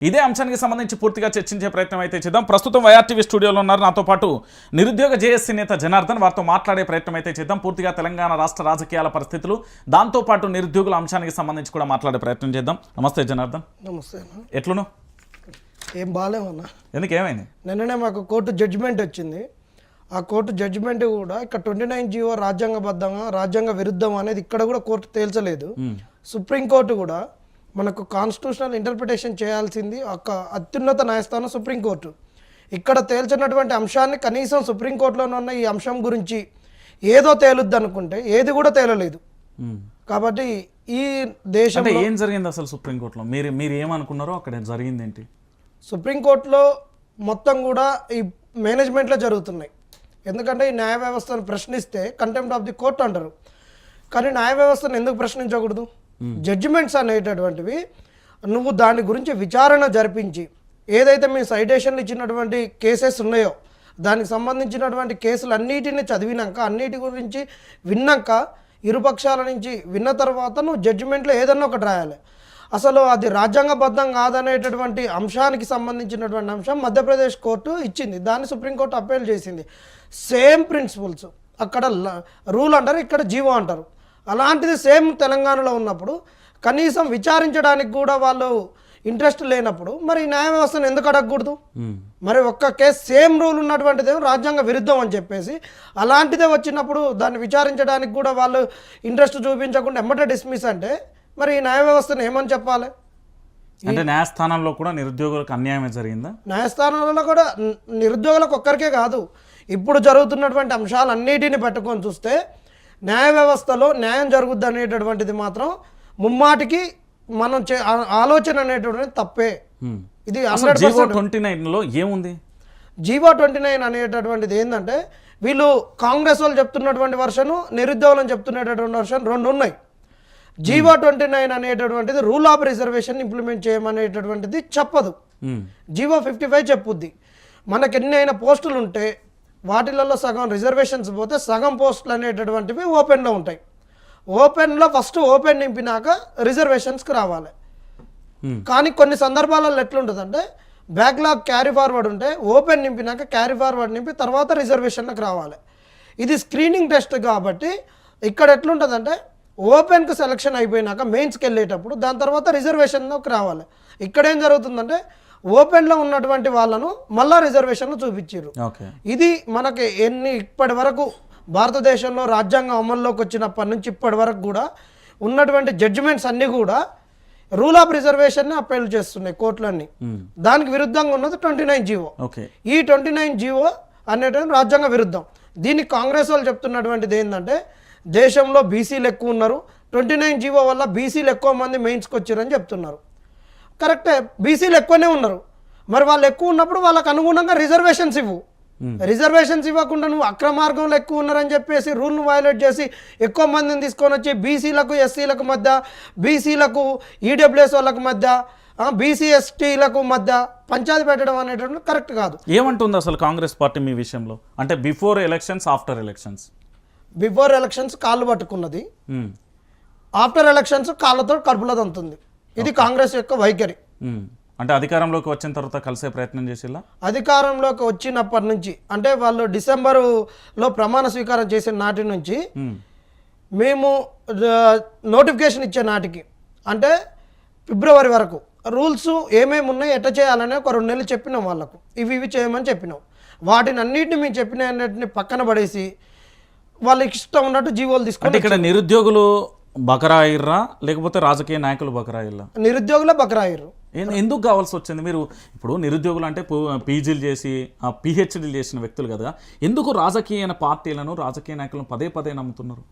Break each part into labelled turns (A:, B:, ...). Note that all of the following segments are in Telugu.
A: ఇదే అంశానికి సంబంధించి పూర్తిగా చర్చించే ప్రయత్నం అయితే చేద్దాం. ప్రస్తుతం వైఆర్టీవీ స్టూడియోలో ఉన్నారు నాతో పాటు నిరుద్యోగ జేఏసీ నేత జనార్దన్. వారితో మాట్లాడే ప్రయత్నం అయితే చేద్దాం. పూర్తిగా తెలంగాణ రాష్ట్ర రాజకీయాల పరిస్థితులు, దాంతోపాటు నిరుద్యోగుల అంశానికి సంబంధించి కూడా మాట్లాడే ప్రయత్నం చేద్దాం. నమస్తే జనార్దన్.
B: నమస్తే.
A: ఎట్లును?
B: ఏం బాగాలేమన్నా.
A: ఎందుకు, ఏమైంది?
B: నిన్ననే మాకు కోర్టు జడ్జిమెంట్ వచ్చింది. ఆ కోర్టు జడ్జిమెంట్ కూడా ఇక్కడ 29 జీవో రాజ్యాంగబద్ధంగా రాజ్యాంగ విరుద్ధం అనేది ఇక్కడ కూడా కోర్టు తేల్చలేదు. సుప్రీంకోర్టు కూడా మనకు కాన్స్టిట్యూషనల్ ఇంటర్ప్రిటేషన్ చేయాల్సింది ఒక అత్యున్నత న్యాయస్థానం సుప్రీంకోర్టు. ఇక్కడ తేల్చినటువంటి అంశాన్ని కనీసం సుప్రీంకోర్టులోనే ఉన్న ఈ అంశం గురించి ఏదో తేలుద్ది అనుకుంటే ఏది కూడా తేలలేదు. కాబట్టి ఈ దేశంలో
A: ఏం జరిగింది అసలు సుప్రీంకోర్టులో? మీరు ఏమనుకున్నారో అక్కడ జరిగింది ఏంటి?
B: సుప్రీంకోర్టులో మొత్తం కూడా ఈ మేనేజ్మెంట్లో జరుగుతున్నాయి. ఎందుకంటే ఈ న్యాయ వ్యవస్థను ప్రశ్నిస్తే కంటెంప్ట్ ఆఫ్ ది కోర్ట్ అంటారు. కానీ న్యాయ వ్యవస్థను ఎందుకు ప్రశ్నించకూడదు? జడ్జిమెంట్స్ అనేటటువంటివి నువ్వు దాని గురించి విచారణ జరిపించి ఏదైతే మీ సైటేషన్లు ఇచ్చినటువంటి కేసెస్ ఉన్నాయో దానికి సంబంధించినటువంటి కేసులు అన్నిటిని చదివినాక అన్నిటి గురించి విన్నాక ఇరుపక్షాల నుంచి విన్న తర్వాత నువ్వు జడ్జిమెంట్లో ఏదన్నా ఒకటి రాయాలి. అసలు అది రాజ్యాంగబద్ధం కాదనేటటువంటి అంశానికి సంబంధించినటువంటి అంశం మధ్యప్రదేశ్ కోర్టు ఇచ్చింది. దాన్ని సుప్రీంకోర్టు అప్పీల్ చేసింది. సేమ్ ప్రిన్సిపల్స్, అక్కడ రూల్ అంటారు, ఇక్కడ జీవో అంటారు. అలాంటిది సేమ్ తెలంగాణలో ఉన్నప్పుడు కనీసం విచారించడానికి కూడా వాళ్ళు ఇంట్రెస్ట్ లేనప్పుడు మరి న్యాయ వ్యవస్థను ఎందుకు అడగకూడదు? మరి ఒక్క కేసు సేమ్ రూల్ ఉన్నటువంటిదే రాజ్యాంగ విరుద్ధం అని చెప్పేసి అలాంటిదే వచ్చినప్పుడు దాన్ని విచారించడానికి కూడా వాళ్ళు ఇంట్రెస్ట్ చూపించకుండా ఎమ్మటే డిస్మిస్ అంటే మరి ఈ న్యాయ వ్యవస్థను ఏమని చెప్పాలి?
A: అంటే న్యాయస్థానంలో కూడా నిరుద్యోగులకు అన్యాయమే జరిగిందా?
B: న్యాయస్థానంలో కూడా నిరుద్యోగులకు ఒక్కరికే కాదు, ఇప్పుడు జరుగుతున్నటువంటి అంశాలన్నిటిని పట్టుకొని చూస్తే న్యాయ వ్యవస్థలో న్యాయం జరుగుద్ది అనేటటువంటిది మాత్రం ముమ్మాటికి మనం ఆలోచన అనేటటువంటిది తప్పే. ఇది
A: 129లో ఏముంది?
B: జీవో 29 అనేటటువంటిది ఏంటంటే వీళ్ళు కాంగ్రెస్ వాళ్ళు చెప్తున్నటువంటి వర్షను, నిరుద్యోగులను చెప్తున్నటువంటి వర్షన్ రెండు ఉన్నాయి. జీవో 29 అనేటటువంటిది రూల్ ఆఫ్ రిజర్వేషన్ ఇంప్లిమెంట్ చేయమనేటటువంటిది చెప్పదు. జీవో 55 చెప్పుద్ది. మనకి ఎన్ని అయిన పోస్టులు ఉంటే వాటిలలో సగం రిజర్వేషన్స్ పోతే సగం పోస్టులు అనేటటువంటివి ఓపెన్లో ఉంటాయి. ఓపెన్లో ఫస్ట్ ఓపెన్ నింపినాక రిజర్వేషన్స్కి రావాలి. కానీ కొన్ని సందర్భాలలో ఎట్లుంటుందంటే బ్యాక్లాగ్ క్యారీ ఫార్వర్డ్ ఉంటే ఓపెన్ నింపినాక క్యారీ ఫార్వర్డ్ నింపి తర్వాత రిజర్వేషన్లకు రావాలి. ఇది స్క్రీనింగ్ టెస్ట్ కాబట్టి ఇక్కడ ఎట్లుంటుందంటే ఓపెన్కి సెలక్షన్ అయిపోయినాక మెయిన్స్కి వెళ్ళేటప్పుడు దాని తర్వాత రిజర్వేషన్లోకి రావాలి. ఇక్కడ ఏం జరుగుతుందంటే ఓపెన్లో ఉన్నటువంటి వాళ్ళను మళ్ళా రిజర్వేషన్లు చూపించారు. ఇది మనకి ఇప్పటి వరకు భారతదేశంలో రాజ్యాంగం అమల్లోకి వచ్చినప్పటి నుంచి ఇప్పటి వరకు కూడా ఉన్నటువంటి జడ్జిమెంట్స్ అన్నీ కూడా రూల్ ఆఫ్ రిజర్వేషన్ని అప్పీల్ చేస్తున్నాయి కోర్టులన్నీ. దానికి విరుద్ధంగా ఉన్నది 29 జీవో. ఈ 29 జీవో అనేటువంటి రాజ్యాంగ విరుద్ధం. దీనికి కాంగ్రెస్ వాళ్ళు చెప్తున్నటువంటిది ఏంటంటే దేశంలో బీసీలు ఎక్కువ ఉన్నారు, 29 జీవో వల్ల బీసీలు ఎక్కువ మంది మెయిన్స్కి వచ్చారని చెప్తున్నారు. కరెక్టే, బీసీలు ఎక్కువనే ఉన్నారు. మరి వాళ్ళు ఎక్కువ ఉన్నప్పుడు వాళ్ళకు అనుగుణంగా రిజర్వేషన్స్ ఇవ్వు. రిజర్వేషన్స్ ఇవ్వకుండా నువ్వు అక్రమార్గంలో ఎక్కువ ఉన్నారని చెప్పేసి రూల్ను వైలేట్ చేసి ఎక్కువ మందిని తీసుకొని వచ్చి బీసీలకు ఎస్సీలకు మధ్య, బీసీలకు ఈడబ్ల్యూఎస్ వాళ్ళకు మధ్య, బీసీ ఎస్టీలకు మధ్య పంచాయతీ పెట్టడం అనేటువంటి కరెక్ట్ కాదు.
A: ఏమంటుంది అసలు కాంగ్రెస్ పార్టీ మీ విషయంలో? అంటే before elections, after elections?
B: Before elections కాళ్ళు పట్టుకున్నది, ఆఫ్టర్ ఎలక్షన్స్ కాళ్ళతో కడుపులో దంతుంది. ఇది కాంగ్రెస్ యొక్క వైఖరి.
A: అంటే అధికారంలోకి వచ్చిన తర్వాత కలిసే ప్రయత్నం చేసేలా?
B: అధికారంలోకి వచ్చినప్పటి నుంచి అంటే వాళ్ళు డిసెంబరులో ప్రమాణ స్వీకారం చేసిన నాటి నుంచి మేము నోటిఫికేషన్ ఇచ్చే నాటికి అంటే ఫిబ్రవరి వరకు రూల్స్ ఏమేమి ఉన్నాయి, ఎట్లా చేయాలని ఒక 2 నెలలు చెప్పినాం వాళ్ళకు. ఇవి చేయమని చెప్పినాం. వాటిని అన్నింటినీ మేము చెప్పిన అన్నింటిని పక్కన పడేసి వాళ్ళకి ఇష్టం ఉన్నట్టు జీవోలు తీసుకుంటే
A: ఇక్కడ నిరుద్యోగులు బకరాయిర్రా లేకపోతే రాజకీయ నాయకులు బకరాయిర్రా?
B: నిరుద్యోగులే బకరాయిర్రు.
A: ఎందుకు కావాల్సి వచ్చింది? మీరు ఇప్పుడు నిరుద్యోగులు అంటే పీజీలు చేసి పిహెచ్డీలు చేసిన వ్యక్తులు కదా, ఎందుకు రాజకీయ పార్టీలను, రాజకీయ నాయకులను పదే పదే నమ్ముతున్నారు?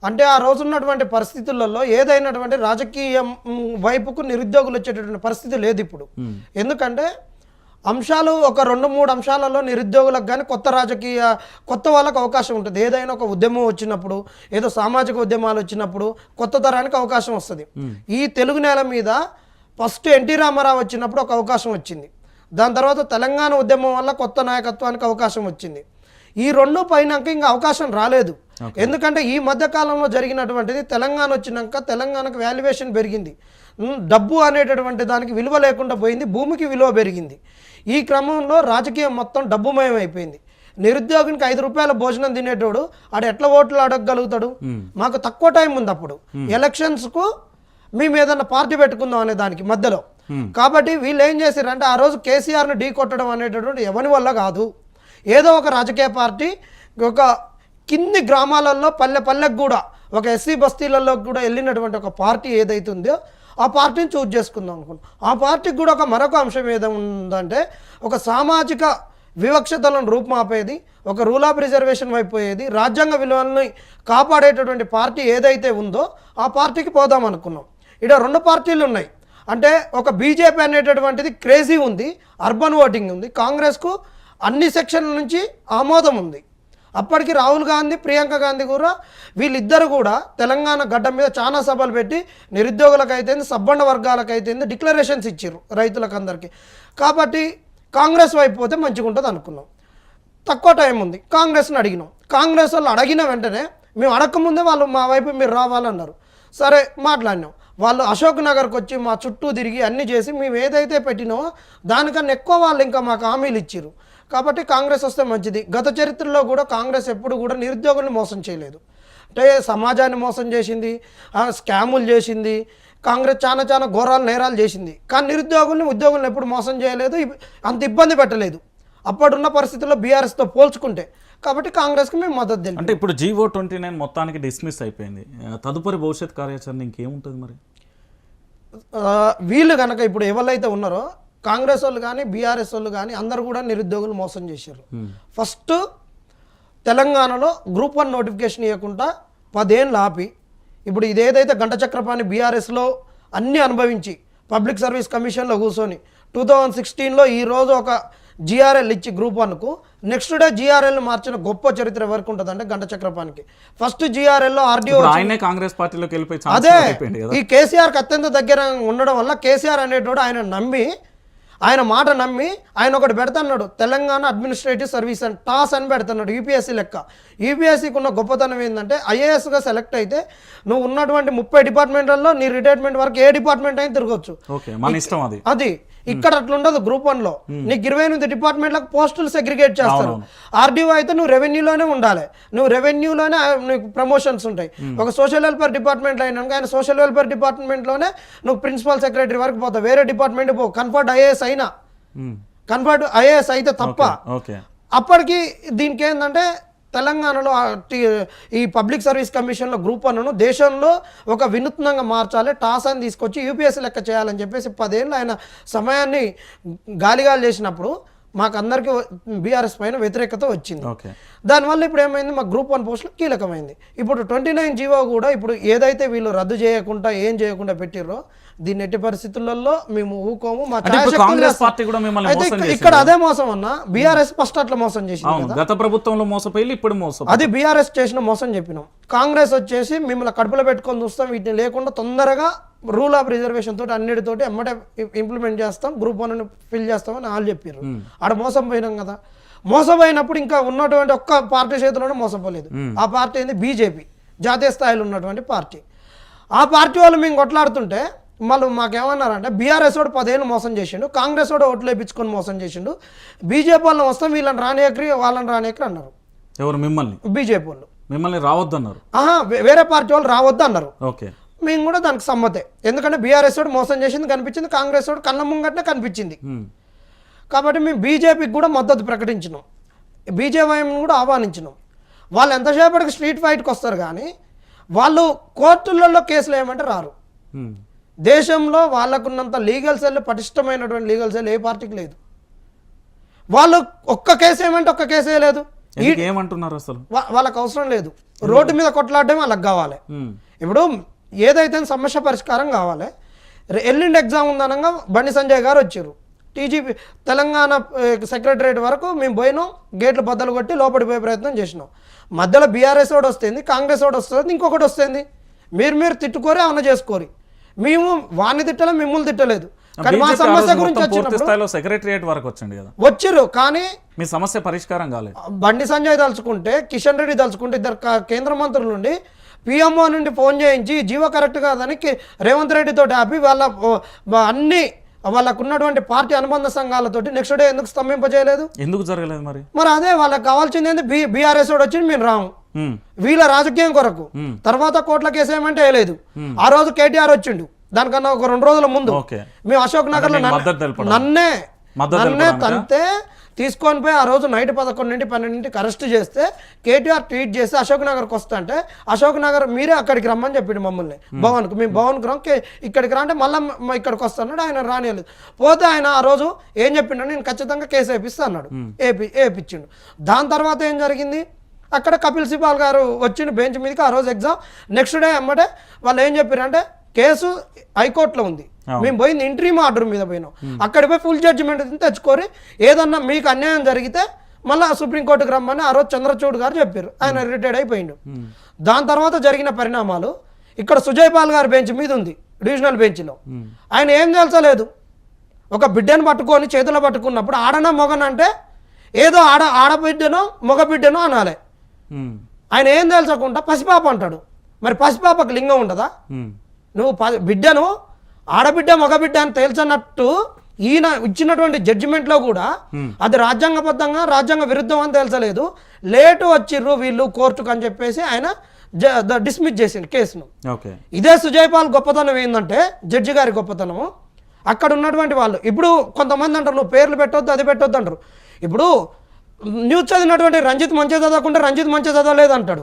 B: అంటే ఆ రోజు ఉన్నటువంటి పరిస్థితులలో ఏదైనటువంటి రాజకీయ వైపుకు నిరుద్యోగులు వచ్చేటటువంటి పరిస్థితి లేదు ఇప్పుడు. ఎందుకంటే అంశాలు ఒక 2-3 అంశాలలో నిరుద్యోగులకు కానీ కొత్త వాళ్ళకు అవకాశం ఉంటుంది. ఏదైనా ఒక ఉద్యమం వచ్చినప్పుడు, ఏదో సామాజిక ఉద్యమాలు వచ్చినప్పుడు కొత్త తరానికి అవకాశం వస్తుంది. ఈ తెలుగు నేల మీద ఫస్ట్ ఎన్టీ రామారావు వచ్చినప్పుడు ఒక అవకాశం వచ్చింది. దాని తర్వాత తెలంగాణ ఉద్యమం వల్ల కొత్త నాయకత్వానికి అవకాశం వచ్చింది. ఈ 2 పైనాక ఇంకా అవకాశం రాలేదు. ఎందుకంటే ఈ మధ్య కాలంలో జరిగినటువంటిది తెలంగాణ వచ్చినాక తెలంగాణకు వాల్యుయేషన్ పెరిగింది. డబ్బు అనేటటువంటి దానికి విలువ లేకుండా పోయింది, భూమికి విలువ పెరిగింది. ఈ క్రమంలో రాజకీయం మొత్తం డబ్బుమయం అయిపోయింది. నిరుద్యోగినికి 5 రూపాయల భోజనం తినేటోడు ఆడు ఎట్లా ఓట్లు అడగగలుగుతాడు? మాకు తక్కువ టైం ఉంది అప్పుడు ఎలక్షన్స్కు, మేము ఏదన్నా పార్టీ పెట్టుకుందాం అనే దానికి మధ్యలో. కాబట్టి వీళ్ళు ఏం చేశారంటే ఆ రోజు కేసీఆర్ని ఢీ కొట్టడం అనేటటువంటి ఎవరి వల్ల కాదు. ఏదో ఒక రాజకీయ పార్టీ ఒక కింది గ్రామాలలో పల్లెకు కూడా ఒక ఎస్సీ బస్తీలలో కూడా వెళ్ళినటువంటి ఒక పార్టీ ఏదైతే ఉందో ఆ పార్టీని చూజ్ చేసుకుందాం అనుకున్నాం. ఆ పార్టీకి కూడా మరొక అంశం ఏదంటే ఒక సామాజిక వివక్షతలను రూపుమాపేది, ఒక రూల్ ఆఫ్ రిజర్వేషన్ వైపు పోయేది, రాజ్యాంగ విలువలని కాపాడేటటువంటి పార్టీ ఏదైతే ఉందో ఆ పార్టీకి పోదాం అనుకున్నాం. ఇక్కడ 2 పార్టీలు ఉన్నాయి. అంటే ఒక బీజేపీ అనేటటువంటిది క్రేజీ ఉంది, అర్బన్ ఓటింగ్ ఉంది, కాంగ్రెస్కు అన్ని సెక్షన్ల నుంచి ఆమోదం ఉంది. అప్పటికి రాహుల్ గాంధీ, ప్రియాంక గాంధీ కూడా వీళ్ళిద్దరు కూడా తెలంగాణ గడ్డ మీద చాలా సభలు పెట్టి నిరుద్యోగులకైతేంది, సబ్బండ వర్గాలకైతేంది డిక్లరేషన్స్ ఇచ్చారు రైతులకు అందరికీ. కాబట్టి కాంగ్రెస్ వైపు పోతే మంచిగా ఉంటుంది అనుకున్నాం. తక్కువ టైం ఉంది, కాంగ్రెస్ని అడిగినాం. కాంగ్రెస్ వాళ్ళు అడిగిన వెంటనే మేము అడగకముందే వాళ్ళు మా వైపు మీరు రావాలన్నారు. సరే మాట్లాడినాం. వాళ్ళు అశోక్ నగర్కి వచ్చి మా చుట్టూ తిరిగి అన్నీ చేసి మేము ఏదైతే పెట్టినామో దానికన్నా ఎక్కువ వాళ్ళు ఇంకా మాకు హామీలు ఇచ్చారు. కాబట్టి కాంగ్రెస్ వస్తే మంచిది. గత చరిత్రలో కూడా కాంగ్రెస్ ఎప్పుడు కూడా నిరుద్యోగుల్ని మోసం చేయలేదు. అంటే సమాజాన్ని మోసం చేసింది, స్కాములు చేసింది, కాంగ్రెస్ చాలా ఘోరాలు నేరాలు చేసింది. కానీ ఉద్యోగుల్ని ఎప్పుడు మోసం చేయలేదు, అంత ఇబ్బంది పెట్టలేదు అప్పుడున్న పరిస్థితుల్లో బీఆర్ఎస్తో పోల్చుకుంటే. కాబట్టి కాంగ్రెస్కి మేము మద్దతు తెలిపాం.
A: అంటే ఇప్పుడు జీవో 29 మొత్తానికి డిస్మిస్ అయిపోయింది. తదుపరి భవిష్యత్ కార్యాచరణ ఇంకేముంటుంది మరి?
B: వీళ్ళు కనుక ఇప్పుడు ఎవరైతే ఉన్నారో కాంగ్రెస్ వాళ్ళు కానీ బీఆర్ఎస్ వాళ్ళు కానీ అందరూ కూడా నిరుద్యోగులు మోసం చేశారు. ఫస్ట్ తెలంగాణలో గ్రూప్ 1 నోటిఫికేషన్ ఇవ్వకుండా 10 ఏళ్ళు ఆపి, ఇప్పుడు ఇదేదైతే గంట చక్రపాణి బీఆర్ఎస్లో అన్నీ అనుభవించి పబ్లిక్ సర్వీస్ కమిషన్లో కూర్చొని 2016లో ఈరోజు ఒక జిఆర్ఎల్ ఇచ్చి గ్రూప్ 1కు నెక్స్ట్ డే జిఆర్ఎల్ మార్చిన గొప్ప చరిత్ర ఎవరికి ఉంటుంది అంటే గంట చక్రపాణికి. ఫస్ట్ జిఆర్ఎల్లో ఆర్డీఓ
A: కాంగ్రెస్ పార్టీలోకి వెళ్ళిపోయి
B: అదే ఈ కేసీఆర్కి అత్యంత దగ్గర ఉండడం వల్ల కేసీఆర్ అనేటోడు ఆయన మాట నమ్మి ఆయన ఒకటి పెడతాడు, తెలంగాణ అడ్మినిస్ట్రేటివ్ సర్వీస్ అని టాస్ అని పెడుతున్నాడు. యూపీఎస్సీ లెక్క. యూపీఎస్సీకి ఉన్న గొప్పతనం ఏంటంటే ఐఏఎస్గా సెలెక్ట్ అయితే నువ్వు ఉన్నటువంటి 30 డిపార్ట్మెంట్లలో నీ రిటైర్మెంట్ వరకు ఏ డిపార్ట్మెంట్ అయినా తిరగొచ్చు. అది ఇక్కడ అట్లా ఉండదు. గ్రూప్ 1లో నీకు 28 డిపార్ట్మెంట్లకు పోస్టులు సెగ్రిగేట్ చేస్తారు. ఆర్డీఓ అయితే నువ్వు రెవెన్యూలోనే ఉండాలి, నువ్వు రెవెన్యూలోనే నీకు ప్రమోషన్స్ ఉంటాయి. ఒక సోషల్ వెల్ఫేర్ డిపార్ట్మెంట్లో అయినా ఆయన సోషల్ వెల్ఫేర్ డిపార్ట్మెంట్లోనే నువ్వు ప్రిన్సిపల్ సెక్రటరీ వరకు పోతావు, వేరే డిపార్ట్మెంట్ పో. కన్ఫర్ట్ ఐఏఎస్ అయినా, కన్ఫర్ట్ ఐఏఎస్ అయితే తప్ప. అప్పటికి దీనికి ఏంటంటే తెలంగాణలో ఈ పబ్లిక్ సర్వీస్ కమిషన్లో గ్రూప్ 1ను దేశంలో ఒక వినూత్నంగా మార్చాలి, టాస్ అని తీసుకొచ్చి యూపీఎస్సీ లెక్క చేయాలని చెప్పేసి 10 ఏళ్ళు ఆయన సమయాన్ని గాలిగాలి చేసినప్పుడు మాకు అందరికీ బీఆర్ఎస్ పైన వ్యతిరేకత వచ్చింది. దానివల్ల ఇప్పుడు ఏమైంది, మా గ్రూప్ 1 పోస్టులు కీలకమైంది. ఇప్పుడు 29 జీవో కూడా ఇప్పుడు ఏదైతే వీళ్ళు రద్దు చేయకుండా ఏం చేయకుండా పెట్టిర్రో దీన్ని ఎట్టి పరిస్థితులలో మేము ఊకోము. మా ఇక్కడ అదే మోసం అన్న, బీఆర్ఎస్ ఫస్ట్ అట్లా మోసం చేసింది.
A: గత ప్రభుత్వంలో మోసపోయి ఇప్పుడు మోసం,
B: అది బీఆర్ఎస్ చేసిన మోసం చెప్పినాం. కాంగ్రెస్ వచ్చేసి మిమ్మల్ని కడుపులో పెట్టుకొని చూస్తాం, వీటిని లేకుండా తొందరగా రూల్ ఆఫ్ రిజర్వేషన్ తోటి అన్నిటితోటి ఎమ్మటే ఇంప్లిమెంట్ చేస్తాం, గ్రూప్ 1 ఫిల్ చేస్తామని వాళ్ళు చెప్పారు. ఆడ మోసం పోయినాం కదా. మోసపోయినప్పుడు ఇంకా ఉన్నటువంటి ఒక్క పార్టీ చేతిలోనే మోసపోలేదు. ఆ పార్టీ ఏంది? బీజేపీ, జాతీయ స్థాయిలో ఉన్నటువంటి పార్టీ. ఆ పార్టీ వాళ్ళు మేము కొట్లాడుతుంటే మళ్ళీ మాకేమన్నారంటే బీఆర్ఎస్ వాడు 10 ఏళ్ళు మోసం చేసిండు, కాంగ్రెస్ వాడు ఓట్లు వేయించుకొని మోసం చేసిండు, బీజేపీ వాళ్ళని వస్తాం వీళ్ళని రానియకరి వాళ్ళని రానియకరి అన్నారు.
A: ఎవరు? మిమ్మల్ని?
B: బీజేపీ వాళ్ళు.
A: మిమ్మల్ని రావద్దు అన్నారు?
B: వేరే పార్టీ వాళ్ళు రావద్దు అన్నారు.
A: ఓకే,
B: మేము కూడా దానికి సమ్మతే. ఎందుకంటే బీఆర్ఎస్ వాడు మోసం చేసింది కనిపించింది, కాంగ్రెస్ వాడు కళ్ళ ముంగటనే కనిపించింది. కాబట్టి మేము బీజేపీకి కూడా మద్దతు ప్రకటించినాం, బీజేపీని కూడా ఆహ్వానించినాం. వాళ్ళు ఎంతసేపటికి స్ట్రీట్ ఫైట్కి వస్తారు కానీ వాళ్ళు కోర్టులలో కేసులు ఏమంటే రారు. దేశంలో వాళ్ళకున్నంత లీగల్ సెల్, పటిష్టమైనటువంటి లీగల్ సెల్ ఏ పార్టీకి లేదు. వాళ్ళు ఒక్క కేసు ఏమంటే ఒక్క కేసే లేదు.
A: ఏమంటున్నారు అసలు?
B: వాళ్ళకి అవసరం లేదు, రోడ్డు మీద కొట్లాడడం వాళ్ళకి కావాలి. ఇప్పుడు ఏదైతే సమస్య పరిష్కారం కావాలి. ఎల్లుండి ఎగ్జామ్ ఉందనగా బండి సంజయ్ గారు వచ్చారు. టీజీపీ తెలంగాణ సెక్రటరేట్ వరకు మేము పోయినాం, గేట్లు బద్దలు కొట్టి లోపలికి పోయే ప్రయత్నం చేసినాం. మధ్యలో బీఆర్ఎస్ వాడు వస్తుంది, కాంగ్రెస్ వాడు వస్తుంది, ఇంకొకటి వస్తుంది. మీరు తిట్టుకోరే ఏమన్నా చేసుకోరి. మేము వాడిని తిట్టలేదు, మిమ్మల్ని తిట్టలేదు. కానీ మా సమస్య గురించి
A: సెక్రటరియట్ వరకు వచ్చింది కదా,
B: వచ్చారు. కానీ
A: మీ సమస్య పరిష్కారం కాలేదు.
B: బండి సంజయ్ తలుచుకుంటే, కిషన్ రెడ్డి తలుచుకుంటే, ఇద్దరు కేంద్ర మంత్రుల నుండి పిఎంఓ నుండి ఫోన్ చేయించి జీవో కరెక్ట్ కాదని రేవంత్ రెడ్డి తోటి ఆపి అన్ని వాళ్ళకు ఉన్నటువంటి పార్టీ అనుబంధ సంఘాలతోటి నెక్స్ట్ డే ఎందుకు స్తంభింపజేయలేదు?
A: ఎందుకు జరగలేదు
B: మరి అదే వాళ్ళకి కావాల్సింది ఏంది? బీఆర్ఎస్ వాడు వచ్చింది మేము రాము వీళ్ళ రాజకీయం కొరకు. తర్వాత కోట్ల కేసు ఏమంటే వేయలేదు. ఆ రోజు కేటీఆర్ వచ్చిండు, దానికన్నా ఒక 2 రోజుల ముందు మేము అశోక్ నగర్ లో నన్నే తంతే తీసుకొని పోయి ఆ రోజు నైట్ 11 నుండి 12 అరెస్ట్ చేస్తే కేటీఆర్ ట్వీట్ చేసి అశోక్ నగర్కి వస్తా అంటే అశోక్ నగర్ మీరే అక్కడికి రమ్మని చెప్పిండు మమ్మల్ని భవన్కు. మేము భవన్కి రాం, ఇక్కడికి రా అంటే మళ్ళీ ఇక్కడికి వస్తున్నాడు. ఆయన రానియలేదు. పోతే ఆయన ఆ రోజు ఏం చెప్పిండు, నేను ఖచ్చితంగా కేసు వేపిస్తా అన్నాడు. వేపించిండు. దాని తర్వాత ఏం జరిగింది, అక్కడ కపిల్ సిబాల్ గారు వచ్చిండు బెంచ్ మీదకి. ఆ రోజు ఎగ్జామ్ నెక్స్ట్ డే అమ్మటే వాళ్ళు ఏం చెప్పారంటే కేసు హైకోర్టులో ఉంది, మేము పోయింది ఇంట్రీమ్ ఆర్డర్ మీద పోయినాం. అక్కడికి పోయి ఫుల్ జడ్జిమెంట్ తెచ్చుకొని ఏదన్నా మీకు అన్యాయం జరిగితే మళ్ళీ సుప్రీంకోర్టుకు రమ్మని ఆ రోజు చంద్రచూడ్ గారు చెప్పారు. ఆయన రిటైర్డ్ అయిపోయిండు. దాని తర్వాత జరిగిన పరిణామాలు ఇక్కడ సుజయ్ పాల్ గారి బెంచ్ మీద ఉంది, డివిజనల్ బెంచ్లో. ఆయన ఏం తెలుసలేదు, ఒక బిడ్డను పట్టుకొని చేతిలో పట్టుకున్నప్పుడు ఆడనా మొగనంటే ఏదో ఆడబిడ్డనో మగబిడ్డనో అనాలి. ఆయన ఏం తెలుసకుండా పసిపాప అంటాడు. మరి పసిపాపకు లింగం ఉండదా? నువ్వు బిడ్డను ఆడబిడ్డ మగబిడ్డ అని తేల్చనట్టు ఈయన ఇచ్చినటువంటి జడ్జిమెంట్లో కూడా అది రాజ్యాంగబద్ధంగా రాజ్యాంగ విరుద్ధం అని తేల్చలేదు. లేటు వచ్చిర్రు వీళ్ళు కోర్టుకు అని చెప్పేసి ఆయన డిస్మిస్ చేసిండు కేసును. ఇదే సుజయ్ పాల్ గొప్పతనం ఏంటంటే జడ్జి గారి గొప్పతనము, అక్కడ ఉన్నటువంటి వాళ్ళు ఇప్పుడు కొంతమంది అంటారు నువ్వు పేర్లు పెట్టొద్దు అది పెట్టొద్దు అంటారు. ఇప్పుడు న్యూస్ చదివినటువంటి రంజిత్ మంచిగా చదవకుంటే రంజిత్ మంచిగా చదవలేదు అంటాడు.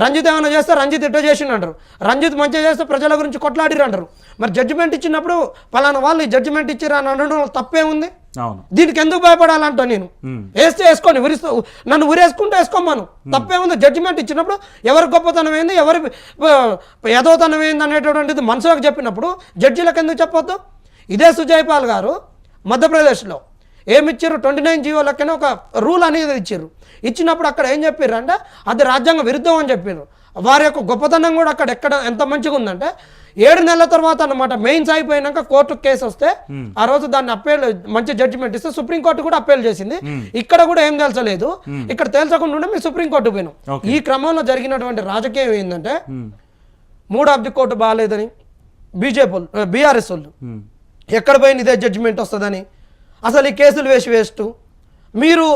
B: రంజిత్ ఏమైనా చేస్తే రంజిత్ ఇట్ట చేసిండు అంటారు. రంజిత్ మంచిగా చేస్తే ప్రజల గురించి కొట్లాడిరు అంటారు. మరి జడ్జిమెంట్ ఇచ్చినప్పుడు పలానా వాళ్ళు జడ్జిమెంట్ ఇచ్చిరా అని అనడం తప్పే ఉంది? దీనికి ఎందుకు భయపడాలంట? నేను వేస్తే వేసుకొని నన్ను ఉరేసుకుంటే వేసుకోమను, తప్పే ఉంది. జడ్జిమెంట్ ఇచ్చినప్పుడు ఎవరి గొప్పతనం ఏంది ఎవరి యథోతనం ఏంది అనేటటువంటిది మనసులోకి చెప్పినప్పుడు జడ్జిలకు ఎందుకు చెప్పొద్దు? ఇదే సుజయ్ పాల్ గారు మధ్యప్రదేశ్లో ఏమిచ్చారు, 29 జీవో లెక్కనే ఒక రూల్ అనేది ఇచ్చారు. ఇచ్చినప్పుడు అక్కడ ఏం చెప్పారు అంటే అది రాజ్యాంగ విరుద్ధం అని చెప్పారు. వారి యొక్క గొప్పతనం కూడా అక్కడ ఎక్కడ ఎంత మంచిగా ఉందంటే 7 నెలల తర్వాత అన్నమాట మెయిన్స్ అయిపోయినాక కోర్టు కేసు వస్తే ఆ రోజు దాన్ని అప్పీల్ మంచి జడ్జిమెంట్ ఇస్తే సుప్రీంకోర్టు కూడా అప్పీల్ చేసింది. ఇక్కడ కూడా ఏం తెలుసలేదు, ఇక్కడ తేల్చకుండా మేము సుప్రీంకోర్టు పోయినాం. ఈ క్రమంలో జరిగినటువంటి రాజకీయం ఏంటంటే 3 ఆఫ్ ది కోర్టు బాగాలేదని బీఆర్ఎస్ వాళ్ళు ఎక్కడ పోయిన ఇదే జడ్జిమెంట్ వస్తుందని అసలు ఈ కేసులు వేస్ట్ మీరు